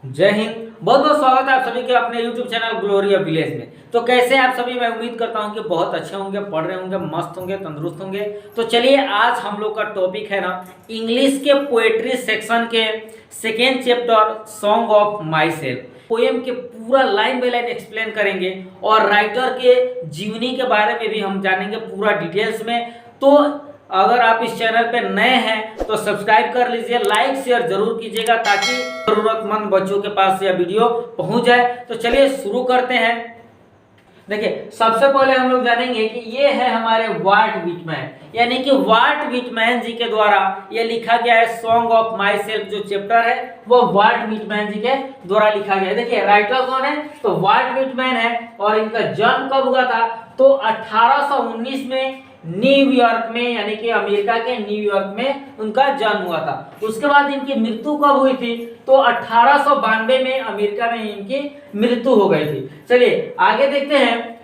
जय हिंद। बहुत बहुत स्वागत है आप सभी के अपने YouTube channel glory of village में। तो कैसे हैं आप सभी? मैं उम्मीद करता हूं कि बहुत अच्छे होंगे, पढ़ रहे होंगे, मस्त होंगे, तंदुरुस्त होंगे। तो चलिए आज हम लोग का टॉपिक है ना, इंग्लिश के पोएट्री सेक्शन के second chapter song of my self. Poem के पूरा लाइन बाय लाइन एक्सप्लेन करेंगे और राइटर के जीवनी के बारे में भी हम जानेंगे पूरा डिटेल्स में। तो अगर आप इस चैनल पे नए हैं तो सब्सक्राइब कर लीजिए, लाइक शेयर जरूर कीजिएगा ताकि जरूरतमंद बच्चों के पास यह वीडियो पहुंच जाए। तो चलिए शुरू करते हैं। देखिए सबसे पहले हम लोग जानेंगे कि ये है हमारे वाल्ट व्हिटमैन, यानी कि वाल्ट व्हिटमैन जी के द्वारा ये लिखा गया है सॉन्ग ऑफ माई सेल्फ। जो चैप्टर है वो वाल्ट व्हिटमैन जी के द्वारा लिखा गया है। देखिए राइटर कौन है? तो वाल्ट व्हिटमैन है और इनका जन्म कब हुआ था? तो 1819 में न्यूयॉर्क में, यानी कि अमेरिका के न्यूयॉर्क में उनका जन्म हुआ था। उसके बाद इनकी मृत्यु कब हुई थी? तो 1892 में अमेरिका में इनकी मृत्यु हो गई थी। चलिए आगे देखते हैं।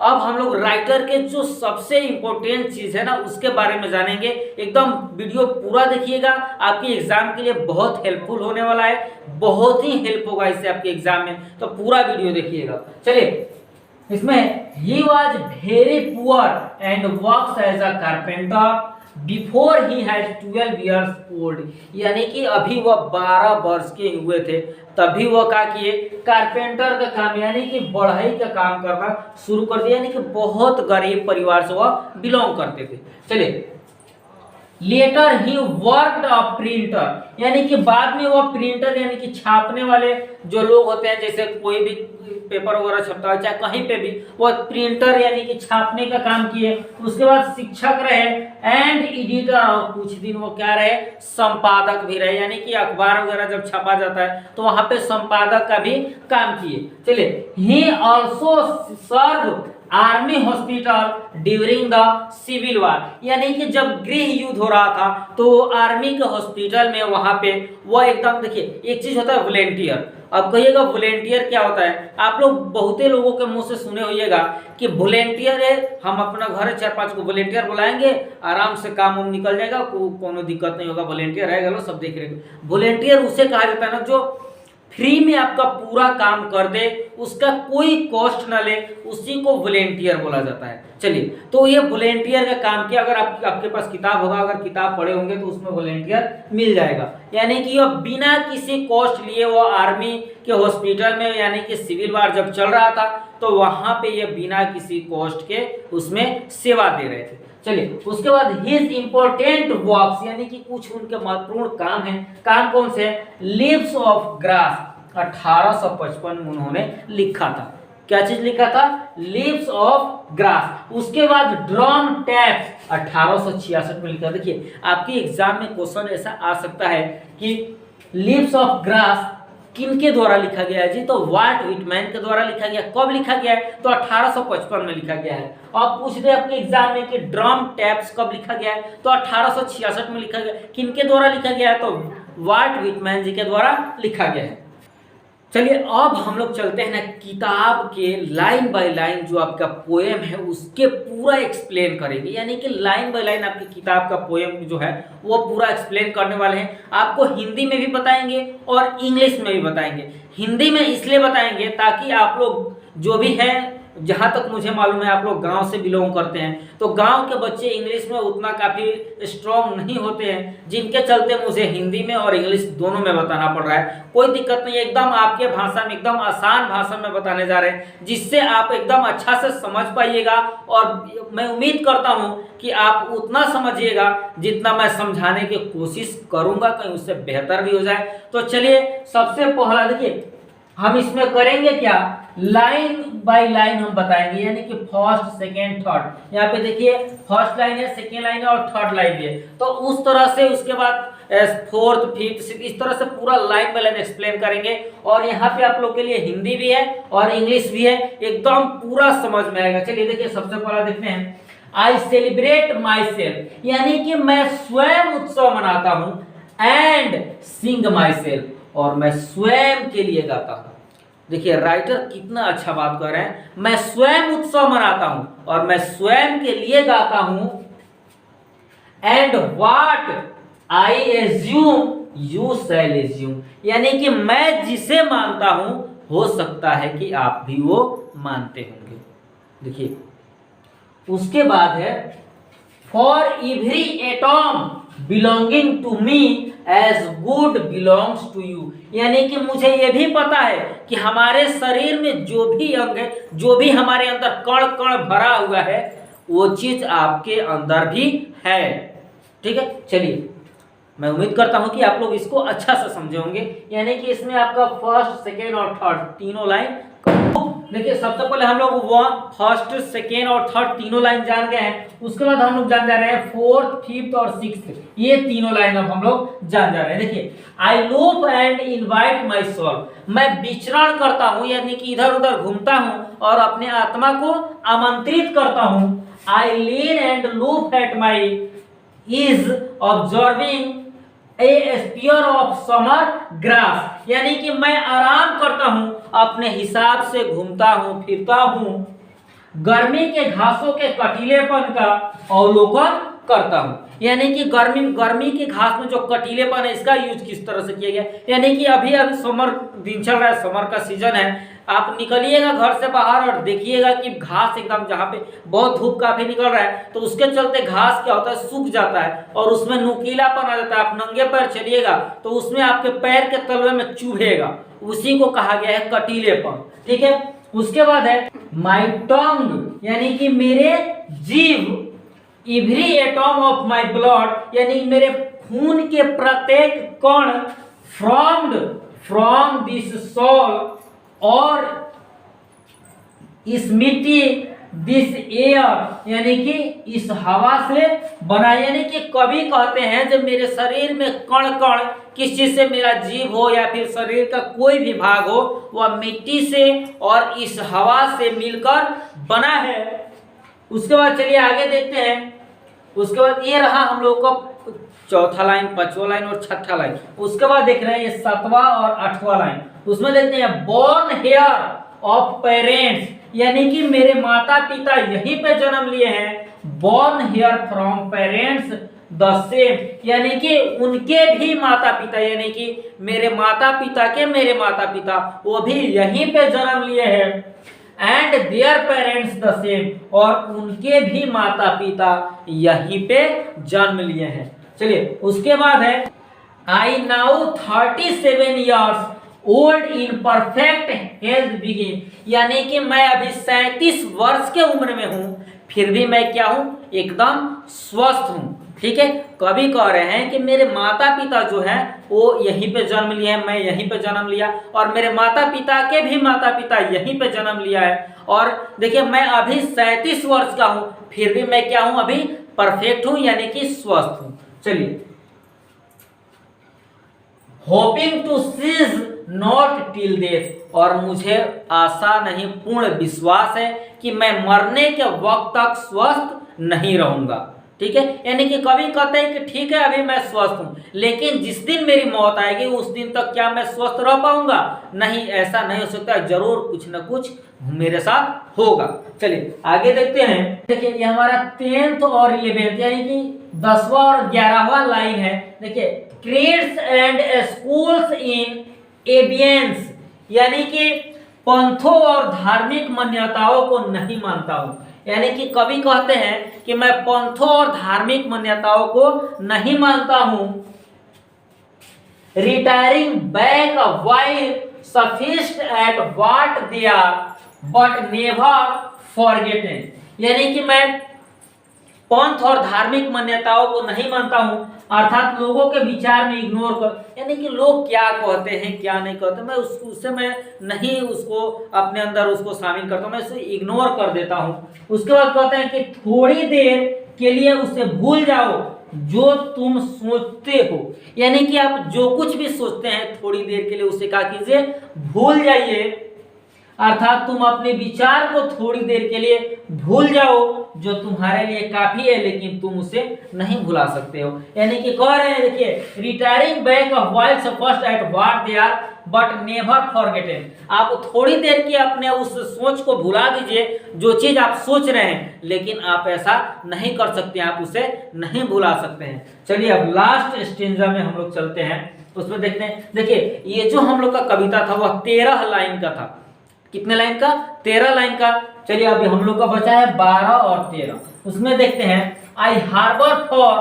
अब हम लोग राइटर के जो सबसे इंपॉर्टेंट चीज है ना उसके बारे में जानेंगे। एकदम वीडियो पूरा देखिएगा, आपके एग्जाम के लिए बहुत हेल्पफुल होने वाला है, बहुत ही हेल्प होगा इससे आपके एग्जाम में। तो पूरा वीडियो देखिएगा। चलिए इसमें he was very poor and works as a carpenter before he had 12 years old, यानी कि अभी वह 12 वर्ष के हुए थे तभी वह क्या किए? कारपेंटर का काम यानी कि बढ़ई का काम करना शुरू कर दिया, यानी कि बहुत गरीब परिवार से वह बिलोंग करते थे। चलिए later he worked a printer, यानी कि बाद में वह प्रिंटर यानी कि छापने वाले जो लोग होते हैं, जैसे कोई भी पेपर वगैरह छपता है चाहे कहीं पे भी, वो प्रिंटर यानी कि छापने का काम किए। उसके बाद शिक्षक रहे एंड एडिटर, और कुछ दिन वो क्या रहे? संपादक भी रहे, यानी कि अखबार वगैरह जब छपा जाता है तो वहां पे संपादक का भी काम किए। चलिए he also serve army hospital during the civil war, यानी कि जब गृह युद्ध हो रहा था तो आर्मी के हॉस्पिटल में वहां पे वो एकदम, देखिए एक चीज होता है वॉलेंटियर। अब कहिएगा वॉलेंटियर क्या होता है? आप लोग बहुते लोगों के मुंह से सुने होइएगा कि वॉलेंटियर है, हम अपना घर 4-5 को वॉलेंटियर बुलाएंगे, आराम से काम उम निकल जाएगा, कोनो दिक्कत नहीं होगा, वॉलेंटियर है गलो सब देख रहे। वॉलेंटियर उसे कहा जाता है ना जो फ्री में आपका पूरा काम कर दे, उसका कोई कॉस्ट ना ले, उसी को वॉलेंटियर बोला जाता है। चलिए तो ये वॉलेंटियर का काम किया। अगर आपके पास किताब होगा, अगर किताब पढ़े होंगे तो उसमें वॉलेंटियर मिल जाएगा, यानी कि ये बिना किसी कॉस्ट लिए वो आर्मी के हॉस्पिटल में, यानी कि सिविल वार जब चल रहा था तो वहां पे ये बिना किसी कॉस्ट के उसमें सेवा दे रहे थे। चलिए उसके बाद हिज इंपॉर्टेंट वर्क्स, यानी कि कुछ उनके महत्वपूर्ण काम हैं। काम कौन से हैं? लीव्स ऑफ ग्रास 1855 में उन्होंने लिखा था। क्या चीज लिखा था? Leaves of grass. उसके बाद ड्रम टैप्स 1866 में लिखा। देखिए आपके एग्जाम में क्वेश्चन ऐसा आ सकता है कि लीव्स ऑफ ग्रास किनके द्वारा लिखा गया है जी? तो वाल्ट व्हिटमैन के द्वारा लिखा गया। कब लिखा गया है? तो 1855 में लिखा गया है। अब पूछ दे आपके एग्जाम में कि ड्रम टैप्स कब लिखा गया है? तो 1866 में लिखा गया। किनके द्वारा लिखा गया है? तो वाल्ट व्हिटमैन जी के द्वारा लिखा गया है। चलिए अब हम लोग चलते हैं ना किताब के लाइन बाय लाइन, जो आपका पोएम है उसके पूरा एक्सप्लेन करेंगे, यानी कि लाइन बाय लाइन आपकी किताब का पोएम जो है वो पूरा एक्सप्लेन करने वाले हैं। आपको हिंदी में भी बताएंगे और इंग्लिश में भी बताएंगे। हिंदी में इसलिए बताएंगे ताकि आप लोग जो भी हैं, जहाँ तक मुझे मालूम है आप लोग गांव से बिलोंग करते हैं, तो गांव के बच्चे इंग्लिश में उतना काफ़ी स्ट्रॉन्ग नहीं होते हैं, जिनके चलते मुझे हिंदी में और इंग्लिश दोनों में बताना पड़ रहा है। कोई दिक्कत नहीं है, एकदम आपके भाषा में, एकदम आसान भाषा में बताने जा रहे हैं, जिससे आप एकदम अच्छा से समझ पाइएगा। और मैं उम्मीद करता हूँ कि आप उतना समझिएगा जितना मैं समझाने की कोशिश करूँगा, कहीं उससे बेहतर भी हो जाए। तो चलिए सबसे पहला देखिए हम इसमें करेंगे क्या? लाइन बाय लाइन हम बताएंगे, यानी कि फर्स्ट सेकेंड थर्ड। यहाँ पे देखिए फर्स्ट लाइन है, सेकेंड लाइन है और थर्ड लाइन है, तो उस तरह से उसके बाद फोर्थ फिफ्थ सिक्स, इस तरह से पूरा लाइन बाय लाइन एक्सप्लेन करेंगे। और यहाँ पे आप लोग के लिए हिंदी भी है और इंग्लिश भी है, एकदम पूरा समझ में आएगा। चलिए देखिए सबसे पहला देखते हैं, आई सेलिब्रेट माई सेल्फ, यानी कि मैं स्वयं उत्सव मनाता हूँ। एंड सिंग माई सेल्फ, और मैं स्वयं के लिए गाता हूँ। देखिए राइटर कितना अच्छा बात कर रहे हैं, मैं स्वयं उत्सव मनाता हूं और मैं स्वयं के लिए गाता हूं। And what I assume you shall assume, यानी कि मैं जिसे मानता हूं हो सकता है कि आप भी वो मानते होंगे। देखिए उसके बाद है for every atom belonging to me as good belongs to you, यानी कि मुझे ये भी पता है कि हमारे शरीर में जो भी अंग है, जो भी हमारे अंदर कण कण भरा हुआ है, वो चीज आपके अंदर भी है। ठीक है, चलिए मैं उम्मीद करता हूं कि आप लोग इसको अच्छा से समझे होंगे। यानी कि इसमें आपका फर्स्ट सेकेंड और थर्ड तीनों लाइन, देखिए सबसे पहले हम लोग फर्स्ट सेकेंड और थर्ड तीनों लाइन जान गए हैं। उसके बाद हम लोग जान जा रहे हैं फोर्थ फिफ्थ और सिक्स्थ, ये तीनों लाइन अब हम लोग जान जा रहे हैं। देखिए I loafe and invite my soul, मैं विचरण करता हूँ यानी कि इधर उधर घूमता हूँ और अपने आत्मा को आमंत्रित करता हूँ। I lean and loafe at my ease observing a spear of summer grass, यानी कि मैं आराम करता हूं, अपने हिसाब से घूमता हूं फिरता हूं, गर्मी के घासों के कटीलेपन का अवलोकन करता हूं। यानी कि गर्मी के घास में जो कटीलेपन है इसका यूज किस तरह से किया गया, यानी कि अभी समर दिन चल रहा है, समर का सीजन है, आप निकलिएगा घर से बाहर और देखिएगा कि घास एकदम जहाँ पे बहुत धूप काफी निकल रहा है तो उसके चलते घास क्या होता है, सूख जाता है और उसमें नुकीलापन आ जाता है। आप नंगे पैर चलिएगा तो उसमें आपके पैर के तलवे में चुभेगा, उसी को कहा गया है कटीलेपन। ठीक है, उसके बाद है माई टंग, यानी कि मेरे जीव, every atom of my blood, यानी मेरे खून के प्रत्येक कण, फ्रॉम दिस सोल, और इस मिट्टी, दिस एयर, यानी कि इस हवा से बना। यानी कि कभी कहते हैं जब मेरे शरीर में कण कण किस चीज से मेरा जीव हो या फिर शरीर का कोई भी भाग हो, वह मिट्टी से और इस हवा से मिलकर बना है। उसके बाद चलिए आगे देखते हैं। उसके बाद ये रहा हम लोग का चौथा लाइन, पांचवा लाइन और छठा लाइन। उसके बाद देख रहे हैं ये सातवां और आठवां लाइन। उसमें देखते हैं बोर्न हेयर ऑफ पेरेंट्स, यानी कि मेरे माता पिता यहीं पे जन्म लिए हैं। Born here from parents the same, यानी कि उनके भी माता पिता, यानी कि मेरे माता पिता के मेरे माता पिता वो भी यहीं पे जन्म लिए हैं। And their parents the same, और उनके भी माता पिता यहीं पे जन्म लिए हैं। चलिए उसके बाद है I now 37 years old in perfect health begin, यानी कि मैं अभी 37 वर्ष के उम्र में हूं, फिर भी मैं क्या हूं, एकदम स्वस्थ हूं। ठीक है, कभी कह रहे हैं कि मेरे माता पिता जो हैं वो यहीं पे जन्म लिए हैं, मैं यहीं पे जन्म लिया, और मेरे माता पिता के भी माता पिता यहीं पे जन्म लिया है। और देखिए मैं अभी 37 वर्ष का हूं, फिर भी मैं क्या हूं, अभी परफेक्ट हूं यानी कि स्वस्थ हूं। चलिए hoping to cease not till death, और मुझे आशा नहीं पूर्ण विश्वास है कि मैं मरने के वक्त तक स्वस्थ नहीं रहूंगा। ठीक है, यानी कि कभी कहते हैं कि ठीक है अभी मैं स्वस्थ हूं, लेकिन जिस दिन मेरी मौत आएगी उस दिन तक क्या मैं स्वस्थ रह पाऊंगा? नहीं, ऐसा नहीं हो सकता, जरूर कुछ न कुछ मेरे साथ होगा। चलिए आगे देखते हैं। देखिए ये हमारा 10th और 11th यानी कि 10वां और 11वां लाइन है। देखिए क्रीड्स एंड स्कूल्स इन एबियंस, यानी कि पंथों और धार्मिक मान्यताओं को नहीं मानता हूं। यानी कि कभी कहते हैं कि मैं पंथों और धार्मिक मान्यताओं को नहीं मानता हूं। Retiring back while sufficed at what they are but never forgotten, यानी कि मैं पंथ और धार्मिक मान्यताओं को नहीं मानता हूं, अर्थात लोगों के विचार में इग्नोर कर, यानी कि लोग क्या कहते हैं क्या नहीं कहते, मैं उससे मैं नहीं उसको अपने अंदर उसको शामिल करता हूं, मैं उसे इग्नोर कर देता हूं। उसके बाद कहते हैं कि थोड़ी देर के लिए उसे भूल जाओ जो तुम सोचते हो, यानी कि आप जो कुछ भी सोचते हैं थोड़ी देर के लिए उसे क्या कीजिए, भूल जाइए। अर्थात तुम अपने विचार को थोड़ी देर के लिए भूल जाओ, जो तुम्हारे लिए काफी है, लेकिन तुम उसे नहीं भुला सकते हो। यानी कि कह रहे हैं, देखिए, retiring back of whiles first at what they are but never forgotten. आप थोड़ी देर की अपने उस सोच को भुला दीजिए, जो चीज आप सोच रहे हैं, लेकिन आप ऐसा नहीं कर सकते, आप उसे नहीं भुला सकते हैं। चलिए अब लास्ट स्टेंजा में हम लोग चलते हैं, उसमें देखते हैं। देखिए, ये जो हम लोग का कविता था वह 13 लाइन का था। कितने लाइन का? 13 लाइन का। चलिए अभी हम लोग का बचा है 12 और 13। उसमें देखते हैं, आई हार्बर फॉर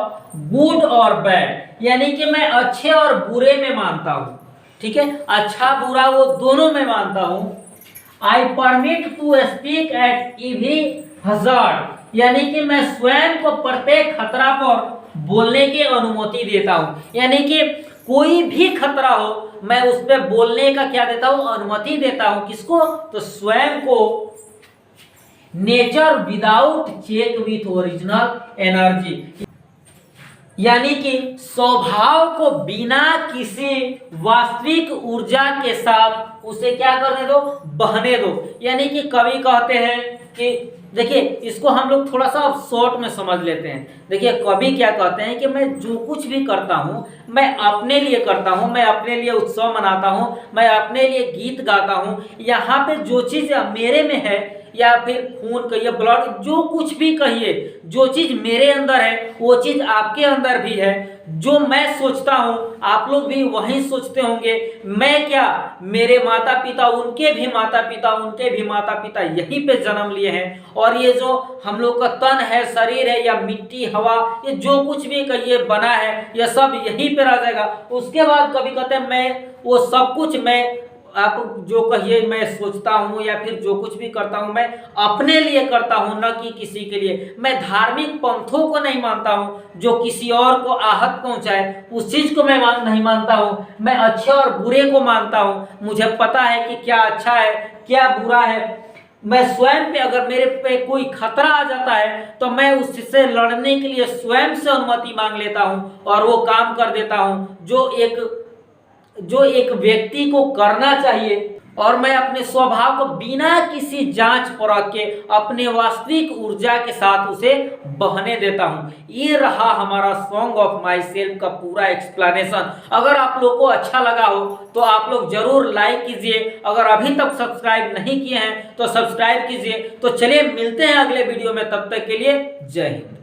गुड और बैड, यानी कि मैं अच्छे और बुरे में मानता हूँ। ठीक है, अच्छा बुरा वो दोनों में मानता हूँ। I permit to speak at every hazard, यानी कि मैं स्वयं को प्रत्येक खतरा पर बोलने की अनुमति देता हूँ। यानी कि कोई भी खतरा हो, मैं उस पर बोलने का क्या देता हूँ? अनुमति देता हूँ। किसको? तो स्वयं को। Nature without check with original energy, यानी कि स्वभाव को बिना किसी वास्तविक ऊर्जा के साथ उसे क्या करने दो? बहने दो। यानी कि कवि कहते हैं कि देखिए, इसको हम लोग थोड़ा सा शॉर्ट में समझ लेते हैं। देखिए, कवि क्या कहते हैं कि मैं जो कुछ भी करता हूँ मैं अपने लिए करता हूँ, मैं अपने लिए उत्सव मनाता हूँ, मैं अपने लिए गीत गाता हूँ। यहाँ पे जो चीज़ मेरे में है, या फिर खून कहिए, ब्लड, जो कुछ भी कहिए, जो चीज मेरे अंदर है वो चीज आपके अंदर भी है। जो मैं सोचता हूँ आप लोग भी वही सोचते होंगे। मैं क्या, मेरे माता पिता, उनके भी माता पिता, उनके भी माता पिता यहीं पे जन्म लिए हैं। और ये जो हम लोग का तन है, शरीर है, या मिट्टी, हवा, ये जो कुछ भी कहिए बना है, यह सब यहीं पे रह जाएगा। उसके बाद कभी कहते हैं मैं वो सब कुछ, मैं आप जो कहिए मैं सोचता हूँ या फिर जो कुछ भी करता हूँ मैं अपने लिए करता हूँ, न कि किसी के लिए। मैं धार्मिक पंथों को नहीं मानता हूँ जो किसी और को आहत पहुँचाए, उस चीज़ को मैं नहीं मानता हूँ। मैं अच्छे और बुरे को मानता हूँ। मुझे पता है कि क्या अच्छा है क्या बुरा है। मैं स्वयं पे, अगर मेरे पे कोई खतरा आ जाता है तो मैं उससे लड़ने के लिए स्वयं से अनुमति मांग लेता हूँ और वो काम कर देता हूँ जो एक व्यक्ति को करना चाहिए। और मैं अपने स्वभाव को बिना किसी जांच परख के अपने वास्तविक ऊर्जा के साथ उसे बहने देता हूं। ये रहा हमारा सॉन्ग ऑफ माई सेल्फ का पूरा एक्सप्लेनेशन। अगर आप लोग को अच्छा लगा हो तो आप लोग जरूर लाइक कीजिए। अगर अभी तक सब्सक्राइब नहीं किए हैं तो सब्सक्राइब कीजिए। तो चलिए मिलते हैं अगले वीडियो में, तब तक के लिए जय हिंद।